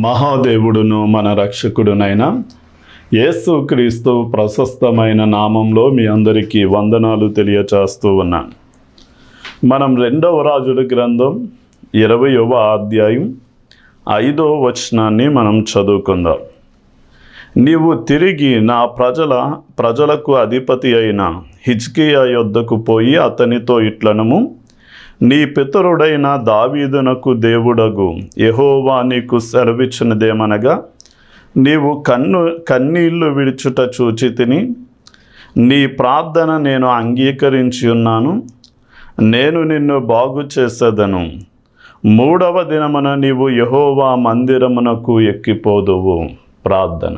మహాదేవుడును మన రక్షకుడునైన యేసుక్రీస్తు ప్రశస్తమైన నామంలో మీ అందరికీ వందనాలు తెలియచేస్తూ ఉన్నాను. మనం 2వ రాజుల గ్రంథం 20వ అధ్యాయం 5వ వచనాన్ని మనం చదువుకుందాం. నీవు తిరిగి నా ప్రజలకు అధిపతి అయిన హిజ్కియా యొద్దకు పోయి అతనితో ఇట్లనము, నీ పితరుడైన దావీదునకు దేవుడగు యెహోవా నీకు సెలవిచ్చినదేమనగా, నీవు కన్నీళ్లు విడుచుట చూచి తిని నీ ప్రార్థన నేను అంగీకరించి ఉన్నాను. నేను నిన్ను బాగు చేసేదను. 3వ దినమున నీవు యెహోవా మందిరమునకు ఎక్కిపోదువు. ప్రార్థన.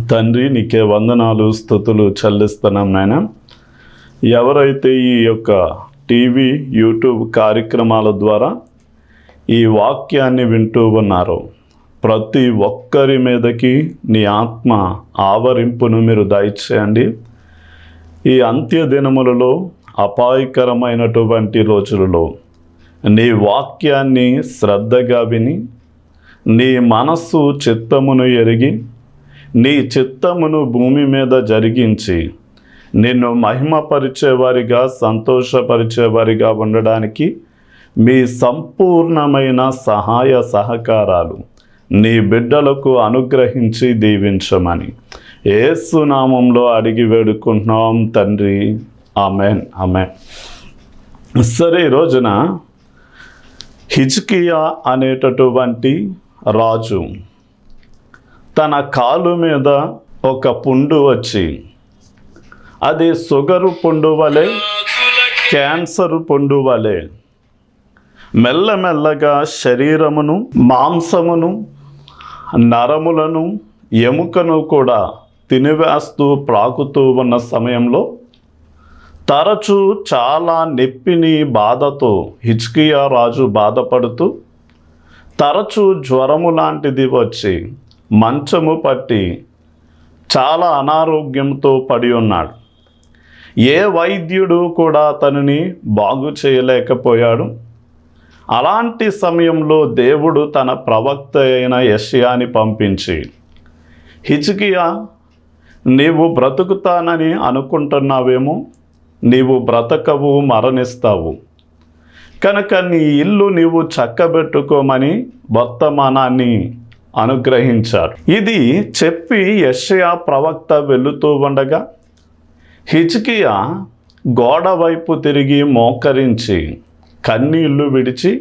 తండ్రి, నీకే వందనాలు స్తుతులు చెల్లిస్తున్నాం నాయన. ఎవరైతే ఈ యొక్క టీవీ యూట్యూబ్ కార్యక్రమాల ద్వారా ఈ వాక్యాన్ని వింటూ ఉన్నారో ప్రతి ఒక్కరి మీదకి నీ ఆత్మ ఆవరింపును మీరు దయచేయండి. ఈ అంత్య దినములలో అపాయకరమైనటువంటి రోజులలో నీ వాక్యాన్ని శ్రద్ధగా విని నీ మనస్సు చిత్తమును ఎరిగి నీ చిత్తమును భూమి మీద జరిగించి నిన్ను మహిమపరిచేవారిగా సంతోషపరిచేవారిగా ఉండడానికి మీ సంపూర్ణమైన సహాయ సహకారాలు నీ బిడ్డలకు అనుగ్రహించి దీవించమని యేసు నామంలో అడిగి వేడుకుంటున్నాం తండ్రి. Amen, amen. సరే, ఈ రోజున హిజ్కియా అనేటటువంటి రాజు తన కాలు మీద ఒక పుండు వచ్చి, అది షుగరు పుండు వలె, క్యాన్సర్ పుండు వలె మెల్లమెల్లగా శరీరమును, మాంసమును, నరములను, ఎముకను కూడా తినివేస్తూ ప్రాకుతూ ఉన్న సమయంలో తరచూ చాలా నొప్పిని బాధతో హిజ్కియా రాజు బాధపడుతూ తరచూ జ్వరము లాంటిది వచ్చి మంచము పట్టి చాలా అనారోగ్యంతో పడి ఉన్నాడు. ఏ వైద్యుడు కూడా అతనిని బాగు చేయలేకపోయాడు. అలాంటి సమయంలో దేవుడు తన ప్రవక్త అయిన యెషయాని పంపించి, హిజ్కియా, నీవు బ్రతుకుతానని అనుకుంటున్నావేమో, నీవు బ్రతకవు, మరణిస్తావు. కనుక నీ ఇల్లు నీవు చక్కబెట్టుకోమని వర్తమానాన్ని అనుగ్రహించారు. ఇది చెప్పి యెషయా ప్రవక్త వెళుతూ ఉండగా హిజ్కియా గోడ వైపు తిరిగి మోకరించి కన్నీళ్లు విడిచి,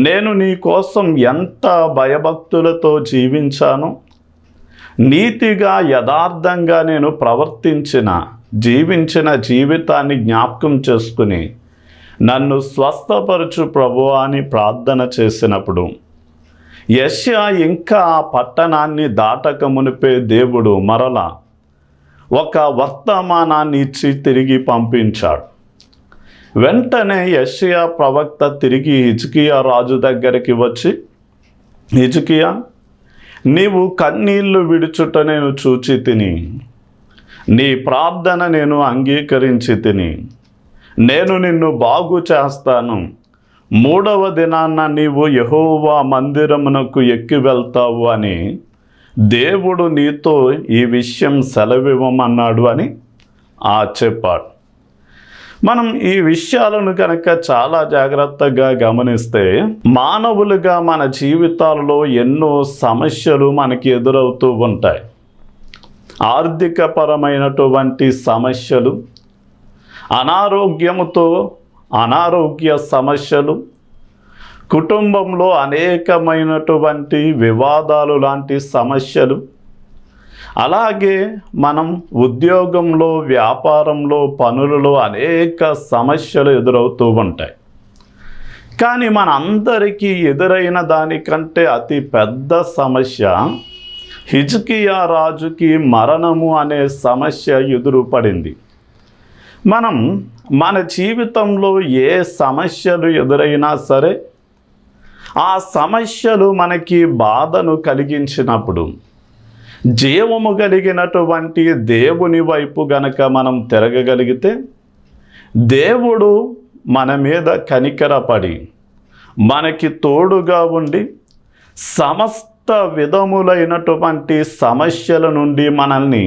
నేను నీ కోసం ఎంత భయభక్తులతో జీవించాను, నీతిగా యథార్థంగా నేను జీవించిన జీవితాన్ని జ్ఞాపకం చేసుకుని నన్ను స్వస్థపరచు ప్రభువా అని ప్రార్థన చేసినప్పుడు యెషయా ఇంకా ఆ పట్టణాన్ని దాటక మునిపే దేవుడు మరలా ఒక వర్తమానాన్ని ఇచ్చి తిరిగి పంపించాడు. వెంటనే యెషయా ప్రవక్త తిరిగి హిజ్కియా రాజు దగ్గరికి వచ్చి, హిజ్కియా, నీవు కన్నీళ్లు విడుచుట నేను చూచి తిని నీ ప్రార్థన నేను అంగీకరించి తిని నేను నిన్ను బాగు చేస్తాను. 3వ దినాన నీవు యెహోవా మందిరమునకు ఎక్కి వెళ్తావు అని దేవుడు నీతో ఈ విషయం సెలవివ్వమన్నాడు అని చెప్పాడు. మనం ఈ విషయాలను కనుక చాలా జాగ్రత్తగా గమనిస్తే మానవులుగా మన జీవితాలలో ఎన్నో సమస్యలు మనకి ఎదురవుతూ ఉంటాయి. ఆర్థికపరమైనటువంటి సమస్యలు, అనారోగ్య సమస్యలు, కుటుంబంలో అనేకమైనటువంటి వివాదాలు లాంటి సమస్యలు, అలాగే మనం ఉద్యోగంలో, వ్యాపారంలో, పనులలో అనేక సమస్యలు ఎదురవుతూ ఉంటాయి. కానీ మనందరికీ ఎదురైన దానికంటే అతి పెద్ద సమస్య హిజ్కియా రాజుకి మరణము అనే సమస్య ఎదురుపడింది. మనం మన జీవితంలో ఏ సమస్యలు ఎదురైనా సరే ఆ సమస్యలు మనకి బాధను కలిగించినప్పుడు జీవము కలిగినటువంటి దేవుని వైపు గనక మనం తిరగగలిగితే దేవుడు మన మీద కనికరపడి మనకి తోడుగా ఉండి సమస్త విధములైనటువంటి సమస్యల నుండి మనల్ని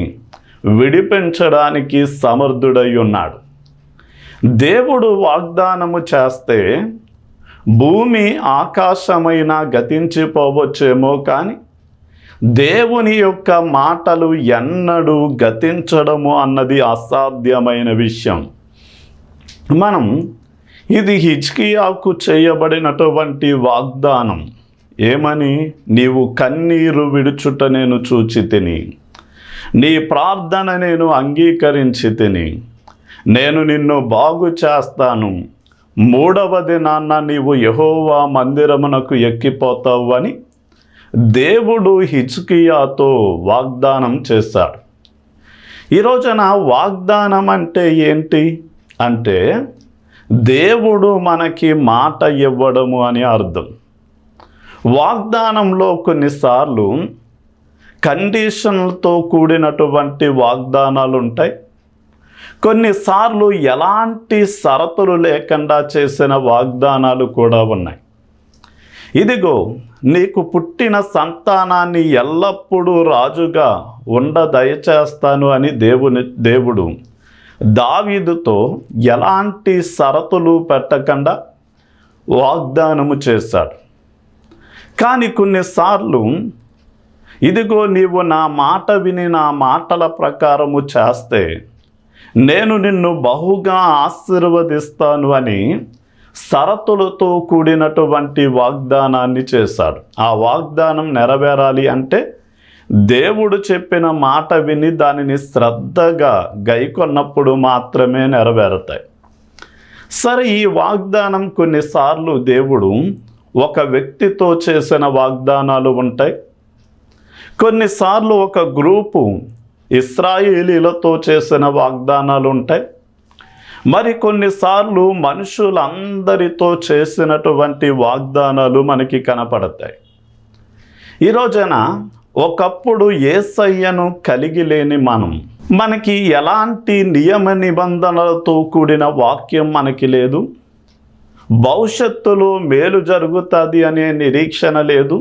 విడిపించడానికి సమర్థుడై ఉన్నాడు. దేవుడు వాగ్దానము చేస్తే భూమి ఆకాశమైనా గతించిపోవచ్చేమో, కానీ దేవుని యొక్క మాటలు ఎన్నడూ గతించడము అన్నది అసాధ్యమైన విషయం. మనం ఇది హిజ్కియాకు చేయబడినటువంటి వాగ్దానం. ఏమని? నీవు కన్నీరు విడుచుట నేను చూచి తిని, నీ ప్రార్థన నేను అంగీకరించి తిని, నేను నిన్ను బాగు చేస్తాను, 3వ దినాన నీవు యెహోవా మందిరమునకు ఎక్కిపోతావు అని దేవుడు హిజ్కియాతో వాగ్దానం చేశాడు. ఈ రోజున వాగ్దానం అంటే ఏంటి అంటే దేవుడు మనకి మాట ఇవ్వడము అని అర్థం. వాగ్దానంలో కొన్నిసార్లు కండిషన్లతో కూడినటువంటి వాగ్దానాలు ఉంటాయి. కొన్నిసార్లు ఎలాంటి షరతులు లేకుండా చేసిన వాగ్దానాలు కూడా ఉన్నాయి. ఇదిగో నీకు పుట్టిన సంతానాన్ని ఎల్లప్పుడూ రాజుగా దయచేస్తాను అని దేవుడు దావీదుతో ఎలాంటి షరతులు పెట్టకుండా వాగ్దానము చేశాడు. కానీ కొన్నిసార్లు ఇదిగో నీవు నా మాట విని నా మాటల ప్రకారము చేస్తే నేను నిన్ను బహుగా ఆశీర్వదిస్తాను అని షరతులతో కూడినటువంటి వాగ్దానాన్ని చేశాడు. ఆ వాగ్దానం నెరవేరాలి అంటే దేవుడు చెప్పిన మాట విని దానిని శ్రద్ధగా గైకొన్నప్పుడు మాత్రమే నెరవేరుతాయి. సరే, ఈ వాగ్దానం కొన్నిసార్లు దేవుడు ఒక వ్యక్తితో చేసిన వాగ్దానాలు ఉంటాయి. కొన్నిసార్లు ఒక గ్రూపు ఇశ్రాయేలీలతో చేసిన వాగ్దానాలు ఉంటాయి. మరి కొన్నిసార్లు మనుషులందరితో చేసినటువంటి వాగ్దానాలు మనకి కనపడతాయి. ఈ రోజున ఒకప్పుడు యేసయ్యను కలిగి లేని మనకి ఎలాంటి నియమ నిబంధనలతో కూడిన వాక్యం మనకి లేదు. భవిష్యత్తులో మేలు జరుగుతుంది అనే నిరీక్షణ లేదు.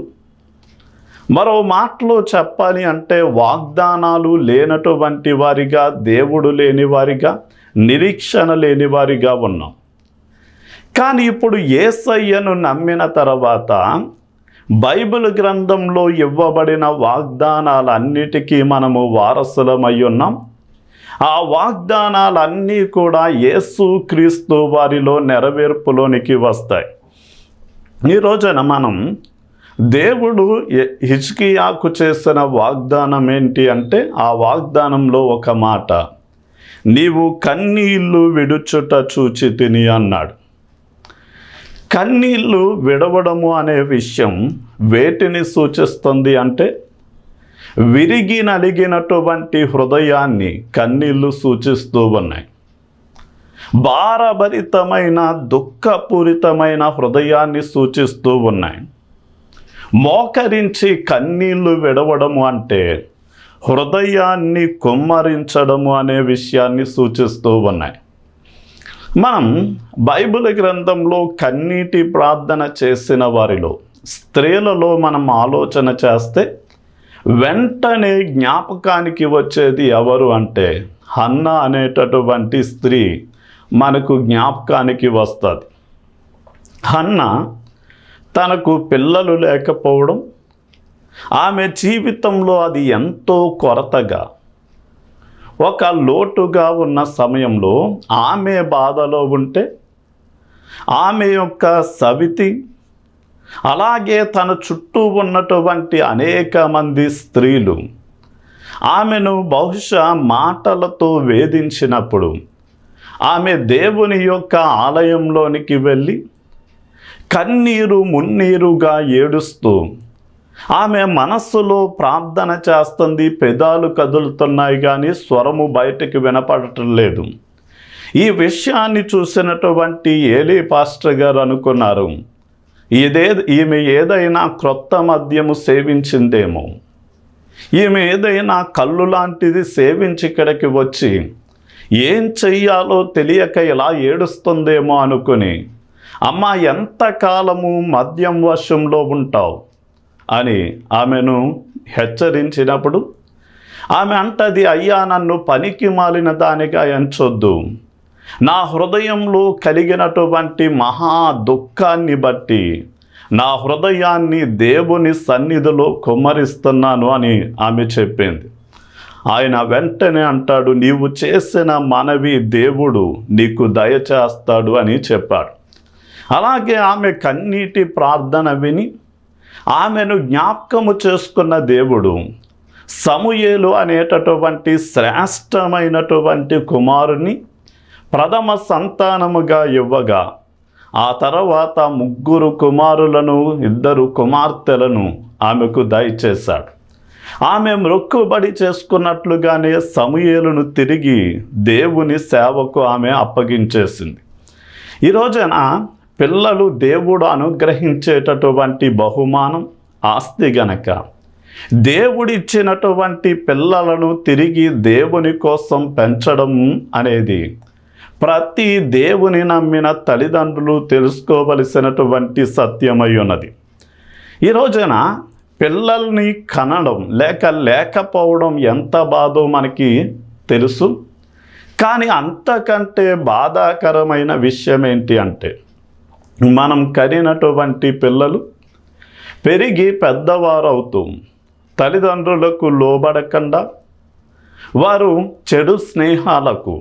మరో మాటలో చెప్పాలి అంటే వాగ్దానాలు లేనటువంటి వారిగా, దేవుడు లేని వారిగా, నిరీక్షణ లేని వారిగా ఉన్నాం. కానీ ఇప్పుడు యేసయ్యను నమ్మిన తర్వాత బైబిల్ గ్రంథంలో ఇవ్వబడిన వాగ్దానాలన్నిటికీ మనము వారసులమై ఉన్నాం. ఆ వాగ్దానాలన్నీ కూడా యేసుక్రీస్తు వారిలో నెరవేర్పులోనికి వస్తాయి. ఈ రోజున మనం దేవుడు హిజ్కియాకు చేసిన వాగ్దానం ఏంటి అంటే ఆ వాగ్దానంలో ఒక మాట, నీవు కన్నీళ్లు విడుచుట చూచి తిని అన్నాడు. కన్నీళ్లు విడవడము అనే విషయం వేటిని సూచిస్తుంది అంటే విరిగి నలిగినటువంటి హృదయాన్ని కన్నీళ్లు సూచిస్తూ ఉన్నాయి. భారభరితమైన దుఃఖపూరితమైన హృదయాన్ని సూచిస్తూ ఉన్నాయి. మోకరించి కన్నీళ్లు విడవడము అంటే హృదయాన్ని కుమ్మరించడము అనే విషయాన్ని సూచిస్తూ ఉన్నాయి. మనం బైబిల్ గ్రంథంలో కన్నీటి ప్రార్థన చేసిన వారిలో స్త్రీలలో మనం ఆలోచన చేస్తే వెంటనే జ్ఞాపకానికి వచ్చేది ఎవరు అంటే హన్నా అనేటటువంటి స్త్రీ మనకు జ్ఞాపకానికి వస్తుంది. హన్నా తనకు పిల్లలు లేకపోవడం, ఆమె జీవితంలో అది ఎంతో కొరతగా, ఒక లోటుగా ఉన్న సమయంలో ఆమె బాధలో ఉంటే ఆమె యొక్క సవితి, అలాగే తన చుట్టూ ఉన్నటువంటి అనేక మంది స్త్రీలు ఆమెను బహుశా మాటలతో వేధించినప్పుడు ఆమె దేవుని యొక్క ఆలయంలోనికి వెళ్ళి కన్నీరు మున్నీరుగా ఏడుస్తూ ఆమె మనస్సులో ప్రార్థన చేస్తుంది. పెదాలు కదులుతున్నాయి కానీ స్వరము బయటికి వినపడటం లేదు. ఈ విషయాన్ని చూసినటువంటి ఏలీ పాస్టర్ గారు అనుకున్నారు, ఈమె ఏదైనా క్రొత్త మద్యము సేవించిందేమో, ఈమె ఏదైనా కళ్ళు లాంటిది సేవించి ఇక్కడికి వచ్చి ఏం చెయ్యాలో తెలియక ఇలా ఏడుస్తుందేమో అనుకుని, అమ్మా ఎంతకాలము మద్యం వశంలో ఉంటావు, అని ఆమెను హెచ్చరించినప్పుడు ఆమె అంటది, అయ్యా, నన్ను పనికి మాలిన దానిగా ఎంచొద్దు. నా హృదయంలో కలిగినటువంటి మహా దుఃఖాన్ని బట్టి నా హృదయాన్ని దేవుని సన్నిధిలో కుమ్మరిస్తున్నాను అని ఆమె చెప్పింది. ఆయన వెంటనే అంటాడు, నీవు చేసిన మనవి దేవుడు నీకు దయచేస్తాడు అని చెప్పాడు. అలాగే ఆమె కన్నీటి ప్రార్థన విని ఆమెను జ్ఞాపకము చేసుకున్న దేవుడు సమూయేలు అనేటటువంటి శ్రేష్టమైనటువంటి కుమారుని ప్రథమ సంతానముగా ఇవ్వగా, ఆ తర్వాత 3 కుమారులను 2 కుమార్తెలను ఆమెకు దయచేశాడు. ఆమె మొక్కుబడి చేసుకున్నట్లుగానే సమూయేలును తిరిగి దేవుని సేవకు ఆమె అప్పగించేసింది. ఈ రోజున పిల్లలు దేవుడు అనుగ్రహించేటటువంటి బహుమానం, ఆస్తి గనక దేవుడిచ్చినటువంటి పిల్లలను తిరిగి దేవుని కోసం పెంచడం అనేది ప్రతి దేవుని నమ్మిన తల్లిదండ్రులు తెలుసుకోవలసినటువంటి సత్యమై ఉన్నది. ఈ రోజున పిల్లల్ని కనడం లేకపోవడం ఎంత బాధో మనకి తెలుసు. కానీ అంతకంటే బాధాకరమైన విషయం ఏంటి అంటే, మనం కనినటువంటి పిల్లలు పెరిగి పెద్దవారవుతూ తల్లిదండ్రులకు లోబడకుండా వారు చెడు స్నేహాలకు,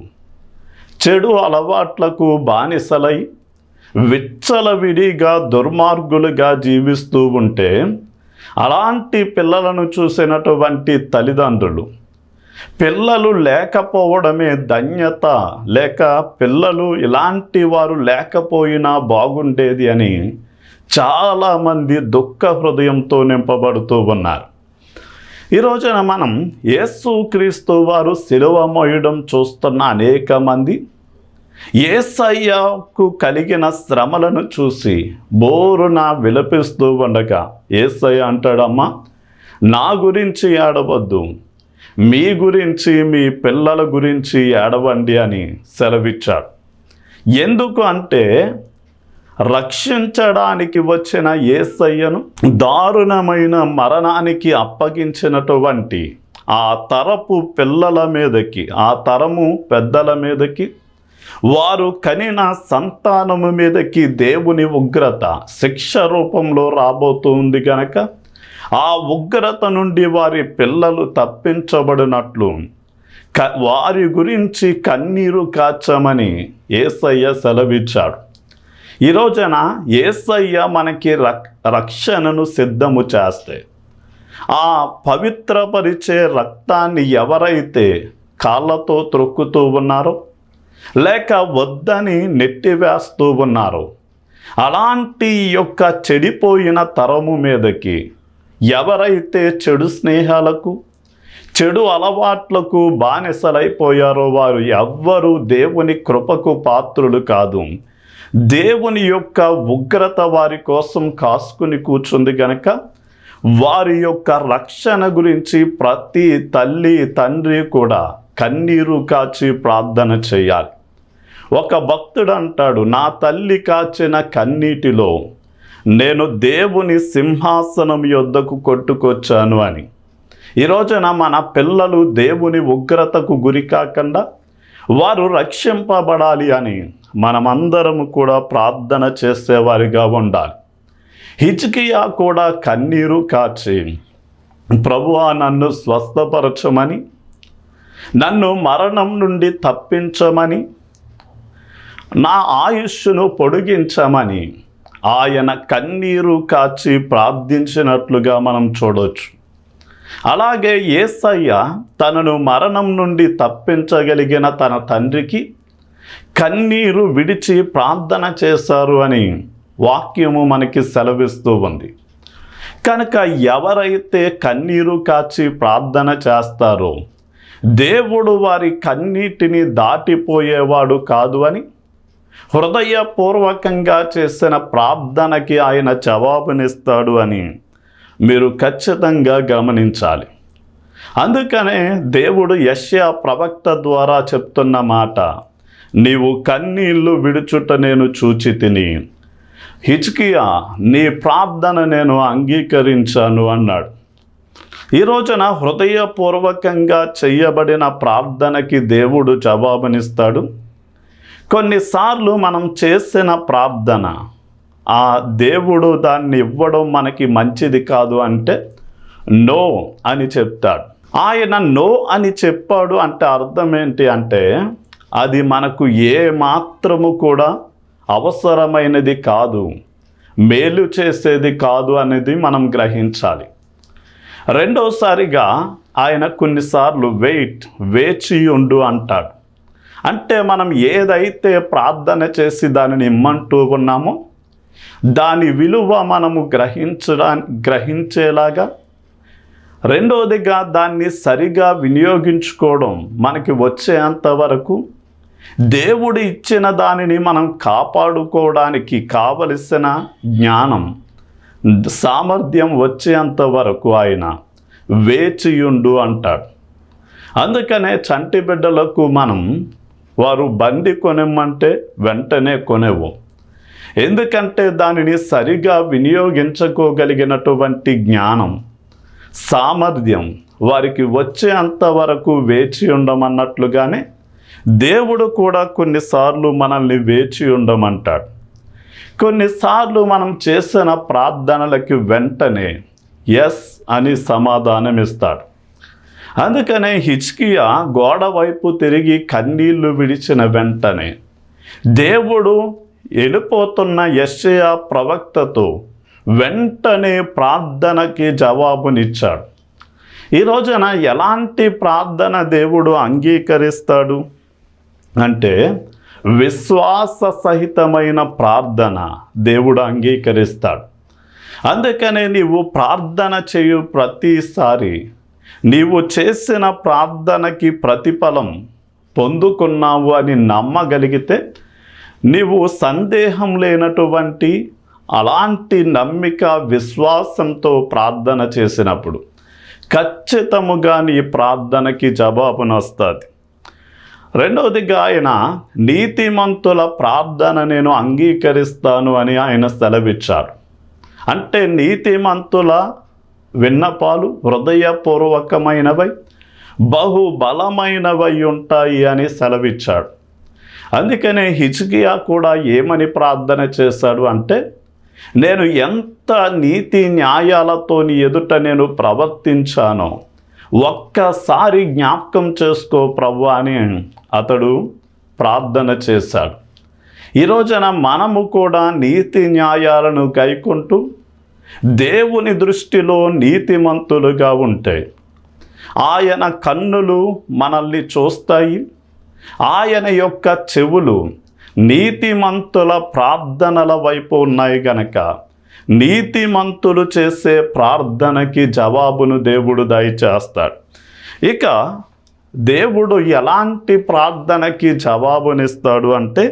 చెడు అలవాట్లకు బానిసలై విచ్చలవిడిగా దుర్మార్గులుగా జీవిస్తూ ఉంటే, అలాంటి పిల్లలను చూసినటువంటి తల్లిదండ్రులు పిల్లలు లేకపోవడమే ధన్యత, లేక పిల్లలు ఇలాంటి వారు లేకపోయినా బాగుండేది అని చాలామంది దుఃఖ హృదయంతో నింపబడుతూ ఉన్నారు. ఈ రోజున మనం యేసుక్రీస్తు వారు శిలువ మోయడం చూస్తున్న అనేక మంది యేసయ్యకు కలిగిన శ్రమలను చూసి బోరున విలపిస్తూ ఉండగా యేసయ్య అంటాడమ్మా, నా గురించి ఏడవద్దు, మీ గురించి, మీ పిల్లల గురించి ఏడవండి అని సెలవిచ్చాడు. ఎందుకు అంటే, రక్షించడానికి వచ్చిన యేసయ్యను దారుణమైన మరణానికి అప్పగించినటువంటి ఆ తరపు పిల్లల మీదకి, ఆ తరము పెద్దల మీదకి, వారు కనిన సంతానము మీదకి దేవుని ఉగ్రత శిక్ష రూపంలో రాబోతుంది గనక ఆ ఉగ్రత నుండి వారి పిల్లలు తప్పించబడినట్లు వారి గురించి కన్నీరు కాచమని యేసయ్య సెలవిచ్చాడు. ఈ రోజున యేసయ్య మనకి రక్షణను సిద్ధము చేస్తే, ఆ పవిత్రపరిచే రక్తాన్ని ఎవరైతే కాళ్ళతో త్రొక్కుతూ ఉన్నారో లేక వద్దని నెట్టివేస్తూ ఉన్నారో, అలాంటి యొక్క చెడిపోయిన తరము మీదకి ఎవరైతే చెడు స్నేహాలకు, చెడు అలవాట్లకు బానిసలైపోయారో వారు ఎవ్వరూ దేవుని కృపకు పాత్రులు కాదు. దేవుని యొక్క ఉగ్రత వారి కోసం కాసుకుని కూర్చుంది గనక వారి యొక్క రక్షణ గురించి ప్రతి తల్లి తండ్రి కూడా కన్నీరు కాచి ప్రార్థన చేయాలి. ఒక భక్తుడు అంటాడు, నా తల్లి కాచిన కన్నీటిలో నేను దేవుని సింహాసనం యొద్దకు కొట్టుకొచ్చాను అని. ఈ రోజున మన పిల్లలు దేవుని ఉగ్రతకు గురి కాకుండా వారు రక్షింపబడాలి అని మనమందరము కూడా ప్రార్థన చేసేవారిగా ఉండాలి. హిజ్కియా కూడా కన్నీరు కాచి, ప్రభువా, నన్ను స్వస్థపరచమని, నన్ను మరణం నుండి తప్పించమని, నా ఆయుష్ను పొడిగించమని ఆయన కన్నీరు కాచి ప్రార్థించినట్లుగా మనం చూడవచ్చు. అలాగే యేసయ్య తనను మరణం నుండి తప్పించగలిగిన తన తండ్రికి కన్నీరు విడిచి ప్రార్థన చేశారు అని వాక్యము మనకి సెలవిస్తూ ఉంది. కనుక ఎవరైతే కన్నీరు కాచి ప్రార్థన చేస్తారో దేవుడు వారి కన్నీటిని దాటిపోయేవాడు కాదు అని, హృదయపూర్వకంగా చేసిన ప్రార్థనకి ఆయన జవాబునిస్తాడు అని మీరు ఖచ్చితంగా గమనించాలి. అందుకనే దేవుడు యెషయా ప్రవక్త ద్వారా చెప్తున్న మాట, నీవు కన్నీళ్లు విడుచుట నేను చూచి తిని, హిజ్కియా, నీ ప్రార్థన నేను అంగీకరించాను అన్నాడు. ఈ రోజున హృదయపూర్వకంగా చేయబడిన ప్రార్థనకి దేవుడు జవాబునిస్తాడు. కొన్నిసార్లు మనం చేసిన ప్రార్థన ఆ దేవుడు దాన్ని ఇవ్వడం మనకి మంచిది కాదు అంటే నో అని చెప్తాడు. ఆయన నో అని చెప్పాడు అంటే అర్థం ఏంటి అంటే అది మనకు ఏ మాత్రము కూడా అవసరమైనది కాదు, మేలు చేసేది కాదు అనేది మనం గ్రహించాలి. రెండోసారిగా ఆయన కొన్నిసార్లు వేచి ఉండు అంటాడు. అంటే మనం ఏదైతే ప్రార్థన చేసి దానిని ఇమ్మంటూ ఉన్నామో దాని విలువ మనము గ్రహించేలాగా, రెండోదిగా దాన్ని సరిగా వినియోగించుకోవడం మనకి వచ్చేంత వరకు, దేవుడు ఇచ్చిన దానిని మనం కాపాడుకోవడానికి కావలసిన జ్ఞానం సామర్థ్యం వచ్చేంత వరకు ఆయన వేచియుండు అంటాడు. అందుకనే చంటి బిడ్డలకు మనం వారు బండి కొనిమ్మంటే వెంటనే కొనేవు. ఎందుకంటే దానిని సరిగా వినియోగించుకోగలిగినటువంటి జ్ఞానం సామర్థ్యం వారికి వచ్చేంత వరకు వేచి ఉండమన్నట్లుగానే దేవుడు కూడా కొన్నిసార్లు మనల్ని వేచి ఉండమంటాడు. కొన్నిసార్లు మనం చేసిన ప్రార్థనలకి వెంటనే ఎస్ అని సమాధానం ఇస్తాడు. అందుకనే హిజ్కియా గోడ వైపు తిరిగి కన్నీళ్లు విడిచిన వెంటనే దేవుడు వెళ్ళిపోతున్న యెషయా ప్రవక్తతో వెంటనే ప్రార్థనకి జవాబునిచ్చాడు. ఈ రోజున ఎలాంటి ప్రార్థన దేవుడు అంగీకరిస్తాడు అంటే విశ్వాస సహితమైన ప్రార్థన దేవుడు అంగీకరిస్తాడు. అందుకనే నీవు ప్రార్థన చేయు ప్రతిసారి నీవు చేసిన ప్రార్థనకి ప్రతిఫలం పొందుకున్నావు అని నమ్మగలిగితే, నీవు సందేహం లేనటువంటి అలాంటి నమ్మిక విశ్వాసంతో ప్రార్థన చేసినప్పుడు ఖచ్చితముగా నీ ప్రార్థనకి జవాబునొస్తుంది. రెండవదిగా ఆయన నీతిమంతుల ప్రార్థన నేను అంగీకరిస్తాను అని ఆయన సెలవిచ్చారు. అంటే నీతిమంతుల విన్నపాలు హృదయపూర్వకమైనవై బహుబలమైనవై ఉంటాయి అని సెలవిచ్చాడు. అందుకనే హిజ్కియా కూడా ఏమని ప్రార్థన చేశాడు అంటే, నేను ఎంత నీతి న్యాయాలతో నీ ఎదుట నేను ప్రవర్తించానో ఒక్కసారి జ్ఞాపకం చేసుకో ప్రభువా అని అతడు ప్రార్థన చేశాడు. ఈ రోజున మనము కూడా నీతి న్యాయాలను గైకుంటూ దేవుని దృష్టిలో నీతిమంతులుగా ఉంటే ఆయన కన్నులు మనల్ని చూస్తాయి. ఆయన యొక్క చెవులు నీతిమంతుల ప్రార్థనల వైపు ఉన్నాయి గనక నీతిమంతులు చేసే ప్రార్థనకి జవాబును దేవుడు దయచేస్తాడు. ఇక దేవుడు ఎలాంటి ప్రార్థనకి జవాబునిస్తాడు అంటే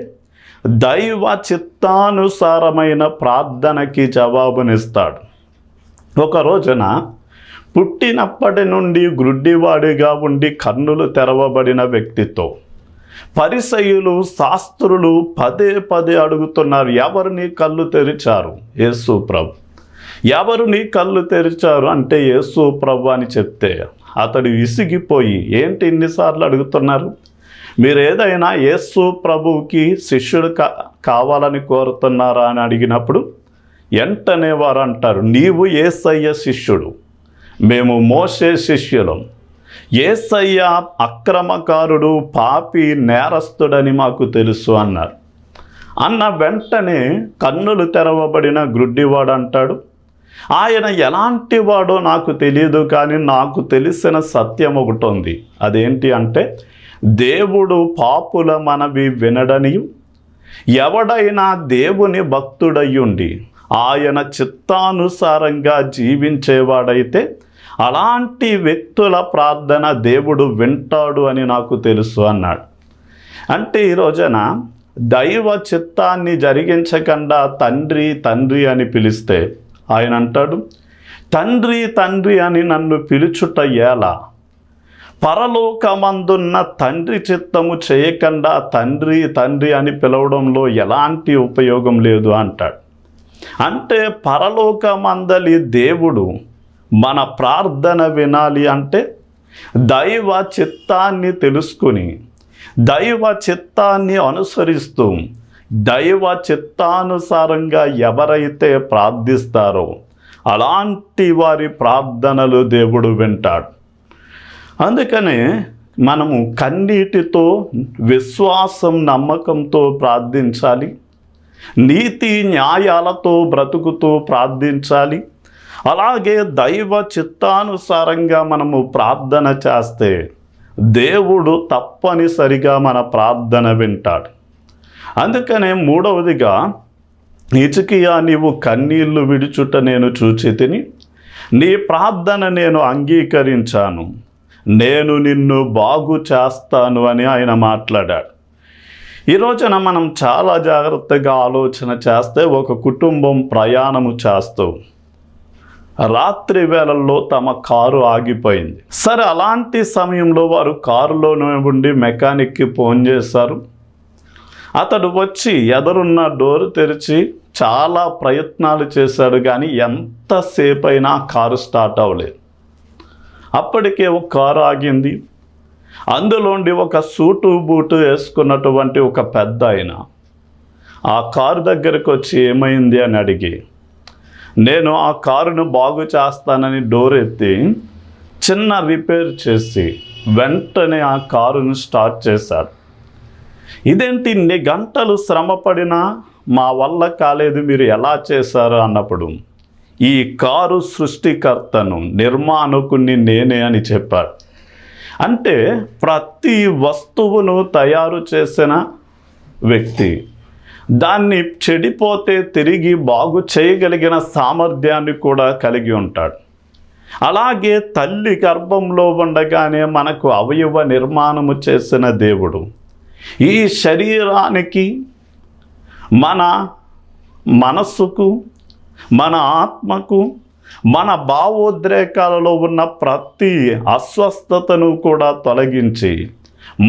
దైవ చిత్తానుసారమైన ప్రార్థనకి జవాబునిస్తాడు. ఒక రోజున పుట్టినప్పటి నుండి గ్రుడ్డివాడిగా ఉండి కన్నులు తెరవబడిన వ్యక్తితో పరిసయ్యులు శాస్త్రులు పదే పదే అడుగుతున్నారు, ఎవరు నీ కళ్ళు తెరిచారు? యేసు ప్రభు. ఎవరు నీ కళ్ళు తెరిచారు అంటే యేసు ప్రభు అని చెప్తే అతడు విసిగిపోయి, ఏంటి ఇన్నిసార్లు అడుగుతున్నారు? మీరు ఏదైనా యేసు ప్రభువుకి శిష్యుడు కావాలని కోరుతున్నారా అని అడిగినప్పుడు వెంటనే వారు అంటారు, నీవు యేసయ్య శిష్యుడు, మేము మోషే శిష్యులం. యేసయ్య అక్రమకారుడు, పాపి, నేరస్తుడని మాకు తెలుసు అన్నారు. అన్న వెంటనే కన్నులు తెరవబడిన గ్రుడ్డివాడు అంటాడు, ఆయన ఎలాంటి వాడో నాకు తెలియదు, కానీ నాకు తెలిసిన సత్యం ఒకటి ఉంది. అదేంటి అంటే దేవుడు పాపుల మనవి వినడని, ఎవడైనా దేవుని భక్తుడయ్యుండి ఆయన చిత్తానుసారంగా జీవించేవాడైతే అలాంటి వ్యక్తుల ప్రార్థన దేవుడు వింటాడు అని నాకు తెలుసు అన్నాడు. అంటే ఈ రోజున దైవ చిత్తాన్ని జరిగించకుండా తండ్రి తండ్రి అని పిలిస్తే ఆయన అంటాడు, తండ్రి తండ్రి అని నన్ను పిలుచుట ఎలా? పరలోకమందున్న తండ్రి చిత్తము చేయకుండా తండ్రి తండ్రి అని పిలవడంలో ఎలాంటి ఉపయోగం లేదు అంటాడు. అంటే పరలోకమందలి దేవుడు మన ప్రార్థన వినాలి అంటే దైవ చిత్తాన్ని తెలుసుకుని దైవ చిత్తాన్ని అనుసరిస్తూ దైవ చిత్తానుసారంగా ఎవరైతే ప్రార్థిస్తారో అలాంటి వారి ప్రార్థనలు దేవుడు వింటాడు. అందుకనే మనము కన్నీటితో విశ్వాసం నమ్మకంతో ప్రార్థించాలి, నీతి న్యాయాలతో బ్రతుకుతూ ప్రార్థించాలి. అలాగే దైవ చిత్తానుసారంగా మనము ప్రార్థన చేస్తే దేవుడు తప్పనిసరిగా మన ప్రార్థన వింటాడు. అందుకనే మూడవదిగా, హిజ్కియా నీవు కన్నీళ్లు విడుచుట నేను చూచితిని, నీ ప్రార్థన నేను అంగీకరించాను, నేను నిన్ను బాగు చేస్తాను అని ఆయన మాట్లాడాడు. ఈ రోజున మనం చాలా జాగ్రత్తగా ఆలోచన చేస్తే, ఒక కుటుంబం ప్రయాణము చేస్తూ రాత్రి వేళల్లో తమ కారు ఆగిపోయింది. సరే, అలాంటి సమయంలో వారు కారులోనే ఉండి మెకానిక్కి ఫోన్ చేశారు. అతడు వచ్చి ఎదురున్న డోర్ తెరిచి చాలా ప్రయత్నాలు చేశాడు, కానీ ఎంతసేపు అయినా కారు స్టార్ట్ అవ్వలేదు. అప్పటికే ఒక కారు ఆగింది. అందులోండి ఒక సూటు బూటు వేసుకున్నటువంటి ఒక పెద్ద ఆయన ఆ కారు దగ్గరకు వచ్చి ఏమైంది అని అడిగి, నేను ఆ కారును బాగు చేస్తానని డోర్ ఎత్తి చిన్న రిపేర్ చేసి వెంటనే ఆ కారును స్టార్ట్ చేశాడు. ఇదేంటి, ఇన్ని గంటలు శ్రమ పడినా మా వల్ల కాలేదు, మీరు ఎలా చేశారు అన్నప్పుడు, ఈ కారు సృష్టికర్తను నిర్మాణకుని నేనే అని చెప్పాడు. అంటే ప్రతి వస్తువును తయారు చేసిన వ్యక్తి దాన్ని చెడిపోతే తిరిగి బాగు చేయగలిగిన సామర్థ్యాన్ని కూడా కలిగి ఉంటాడు. అలాగే తల్లి గర్భంలో ఉండగానే మనకు అవయవ నిర్మాణము చేసిన దేవుడు ఈ శరీరానికి, మన మనస్సుకు, మన ఆత్మకు, మన భావోద్రేకాలలో ఉన్న ప్రతి అస్వస్థతను కూడా తొలగించి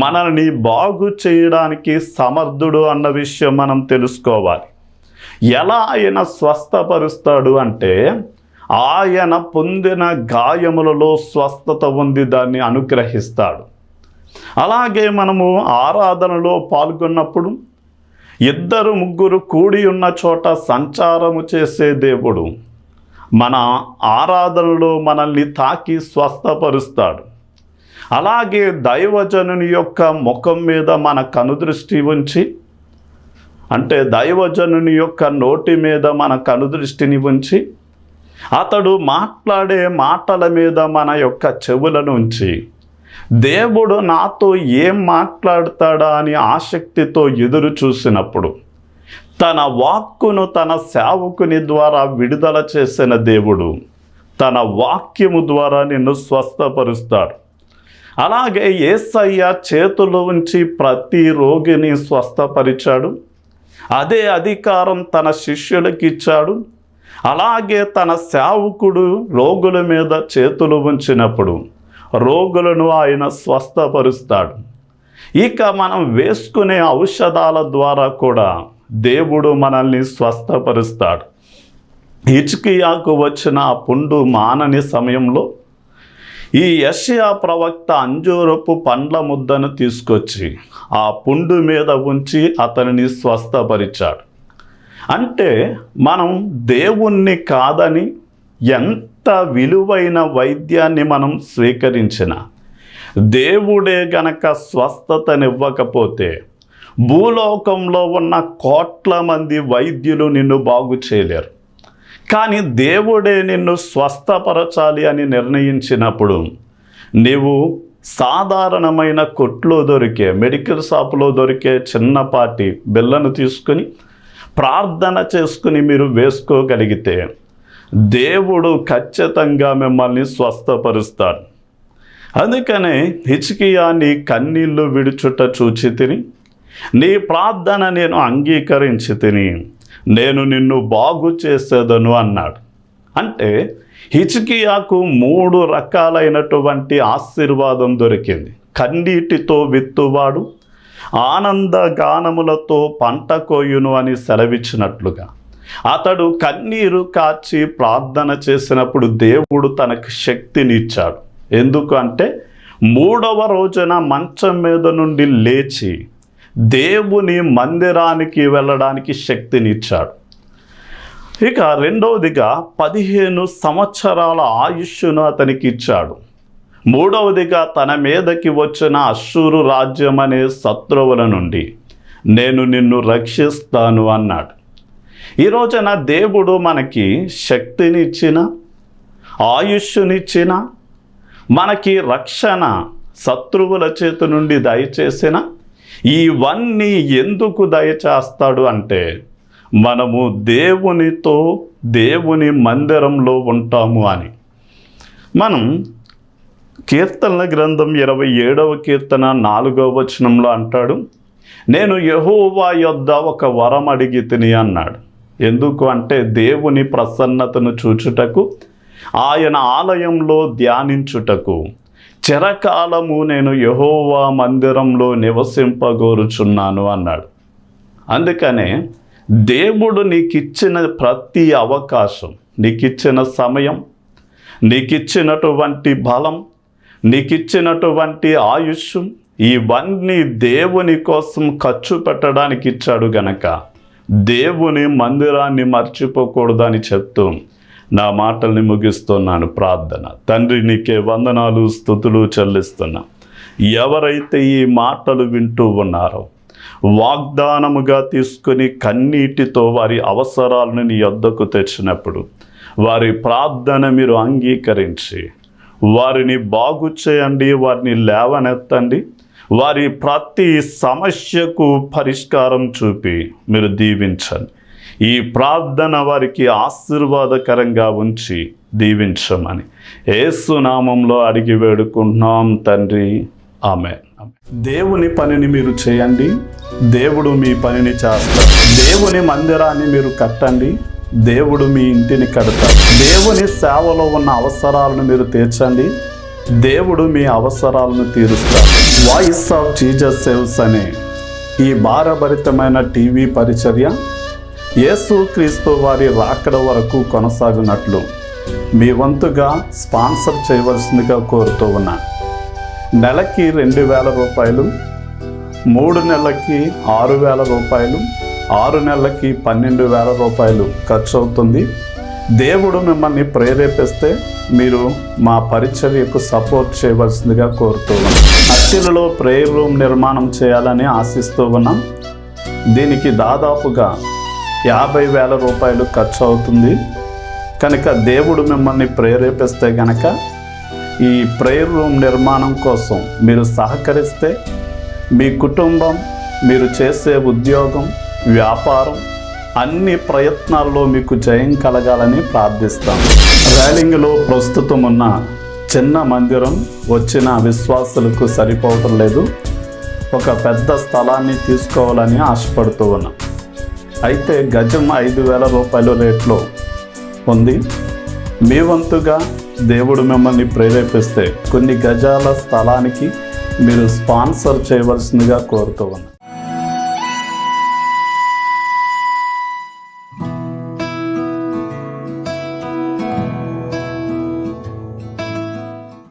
మనల్ని బాగు చేయడానికి సమర్థుడు అన్న విషయం మనం తెలుసుకోవాలి. ఎలా ఆయన స్వస్థపరుస్తాడు అంటే, ఆయన పొందిన గాయములలో స్వస్థత ఉంది, దాన్ని అనుగ్రహిస్తాడు. అలాగే మనము ఆరాధనలో పాల్గొన్నప్పుడు ఇద్దరు ముగ్గురు కూడి ఉన్న చోట సంచారము చేసే దేవుడు మన ఆరాధనలో మనల్ని తాకి స్వస్థపరుస్తాడు. అలాగే దైవజనుని యొక్క ముఖం మీద మన కనుదృష్టి ఉంచి, అంటే దైవజనుని యొక్క నోటి మీద మన కనుదృష్టిని ఉంచి, అతడు మాట్లాడే మాటల మీద మన యొక్క చెవులను ఉంచి, దేవుడు నాతో ఏం మాట్లాడతాడా అని ఆసక్తితో ఎదురు చూసినప్పుడు తన వాక్కును తన సేవకుని ద్వారా విడుదల చేసిన దేవుడు తన వాక్యము ద్వారా నిన్ను స్వస్థపరుస్తాడు. అలాగే యేసయ్య చేతులు ఉంచి ప్రతి రోగిని స్వస్థపరిచాడు. అదే అధికారం తన శిష్యులకు ఇచ్చాడు. అలాగే తన సేవకుడు రోగుల మీద చేతులు ఉంచినప్పుడు రోగులను ఆయన స్వస్థపరుస్తాడు. ఇక మనం వేసుకునే ఔషధాల ద్వారా కూడా దేవుడు మనల్ని స్వస్థపరుస్తాడు. హిజ్కియాకు వచ్చిన ఆ పుండు మానని సమయంలో ఈ యెషయా ప్రవక్త అంజూరపు పండ్ల ముద్దను తీసుకొచ్చి ఆ పుండు మీద ఉంచి అతనిని స్వస్థపరిచాడు. అంటే మనం దేవుణ్ణి కాదని ఎంత విలువైన వైద్యాన్ని మనం స్వీకరించిన దేవుడే గనక స్వస్థతనివ్వకపోతే భూలోకంలో ఉన్న కోట్ల మంది వైద్యులు నిన్ను బాగు చేయలేరు. కానీ దేవుడే నిన్ను స్వస్థపరచాలి అని నిర్ణయించినప్పుడు నీవు సాధారణమైన కొట్లో దొరికే, మెడికల్ షాపులో దొరికే చిన్నపాటి బిళ్ళను తీసుకుని ప్రార్థన చేసుకుని మీరు వేసుకోగలిగితే దేవుడు ఖచ్చితంగా మిమ్మల్ని స్వస్థపరుస్తాడు. అందుకనే హిజ్కియా నీ కన్నీళ్లు విడుచుట చూచి తిని, నీ ప్రార్థన నేను అంగీకరించి తిని, నేను నిన్ను బాగు చేసేదను అన్నాడు. అంటే హిజ్కియాకు 3 రకాలైనటువంటి ఆశీర్వాదం దొరికింది. కన్నీటితో విత్తువాడు ఆనంద గానములతో పంట కోయును అని సెలవిచ్చినట్లుగా అతడు కన్నీరు కార్చి ప్రార్థన చేసినప్పుడు దేవుడు తనకు శక్తినిచ్చాడు. ఎందుకు అంటే 3వ రోజున మంచం మీద నుండి లేచి దేవుని మందిరానికి వెళ్ళడానికి శక్తినిచ్చాడు. ఇక రెండవదిగా 15 సంవత్సరాల ఆయుష్ను అతనికి ఇచ్చాడు. మూడవదిగా తన మీదకి వచ్చిన అష్షూరు రాజ్యం అనే శత్రువుల నుండి నేను నిన్ను రక్షిస్తాను అన్నాడు. ఈ రోజున దేవుడు మనకి శక్తినిచ్చిన, ఆయుష్నిచ్చిన, మనకి రక్షణ శత్రువుల చేతి నుండి దయచేసిన, ఇవన్నీ ఎందుకు దయచేస్తాడు అంటే మనము దేవునితో దేవుని మందిరంలో ఉంటాము అని. మనం కీర్తనల గ్రంథం 27వ కీర్తన 4వ వచనంలో అంటాడు, నేను యెహోవా యొద్ద ఒక వరం అడిగి తిని అన్నాడు. ఎందుకు అంటే దేవుని ప్రసన్నతను చూచుటకు, ఆయన ఆలయంలో ధ్యానించుటకు, చిరకాలము నేను యెహోవా మందిరంలో నివసింపగోరుచున్నాను అన్నాడు. అందుకనే దేవుడు నీకిచ్చిన ప్రతి అవకాశం, నీకిచ్చిన సమయం, నీకిచ్చినటువంటి బలం, నీకిచ్చినటువంటి ఆయుష్, ఇవన్నీ దేవుని కోసం ఖర్చు పెట్టడానికి ఇచ్చాడు గనక దేవుని మందిరాన్ని మర్చిపోకూడదని చెప్తూ నా మాటల్ని ముగిస్తున్నాను. ప్రార్థన. తండ్రి, నీకే వందనాలు, స్తుతులు చెల్లిస్తున్నా. ఎవరైతే ఈ మాటలు వింటూ ఉన్నారో వాగ్దానముగా తీసుకొని కన్నీటితో వారి అవసరాలను నీ యొద్దకు తెచ్చినప్పుడు వారి ప్రార్థన మీరు అంగీకరించి వారిని బాగు చేయండి, వారిని లేవనెత్తండి, వారి ప్రతి సమస్యకు పరిష్కారం చూపి మీరు దీవించండి. ఈ ప్రార్థన వారికి ఆశీర్వాదకరంగా ఉంచి దీవించమని యేసు నామంలో అడిగి వేడుకుంటున్నాం తండ్రి. ఆమేన్. దేవుని పనిని మీరు చేయండి, దేవుడు మీ పనిని చేస్తారు. దేవుని మందిరాన్ని మీరు కట్టండి, దేవుడు మీ ఇంటిని కడతాడు. దేవుని సేవలో ఉన్న అవసరాలను మీరు తీర్చండి, దేవుడు మీ అవసరాలను తీరుస్తాడు. వాయిస్ ఆఫ్ జీసస్ సేవ్స్ అనే ఈ భారభరితమైన టీవీ పరిచర్య యేసు క్రీస్తు వారి రాకడ వరకు కొనసాగునట్లు మీ వంతుగా స్పాన్సర్ చేయవలసిందిగా కోరుతూ ఉన్నా. నెలకి 2,000 రూపాయలు, 3 నెలలకి 6,000 రూపాయలు, 6 నెలలకి 12,000 రూపాయలు ఖర్చు అవుతుంది. దేవుడు మిమ్మల్ని ప్రేరేపిస్తే మీరు మా పరిచర్యకు సపోర్ట్ చేయవలసిందిగా కోరుతూ ఉన్నాం. అత్తిలిలో ప్రేయర్ రూమ్ నిర్మాణం చేయాలని ఆశిస్తూ ఉన్నాం. దీనికి దాదాపుగా 50,000 రూపాయలు ఖర్చు అవుతుంది. కనుక దేవుడు మిమ్మల్ని ప్రేరేపిస్తే గనక ఈ ప్రేయర్ రూమ్ నిర్మాణం కోసం మీరు సహకరిస్తే మీ కుటుంబం, మీరు చేసే ఉద్యోగం, వ్యాపారం, అన్ని ప్రయత్నాల్లో మీకు జయం కలగాలని ప్రార్థిస్తాం. రైలింగ్లో ప్రస్తుతం ఉన్న చిన్న మందిరం వచ్చిన విశ్వాసులకు సరిపోవటం లేదు. ఒక పెద్ద స్థలాన్ని తీసుకోవాలని ఆశపడుతూ ఉన్నాం. అయితే గజం 5,000 రూపాయల రేట్లో ఉంది. మీ వంతుగా దేవుడు మిమ్మల్ని ప్రేరేపిస్తే కొన్ని గజాల స్థలానికి మీరు స్పాన్సర్ చేయవలసిందిగా కోరుతూ ఉన్నాం.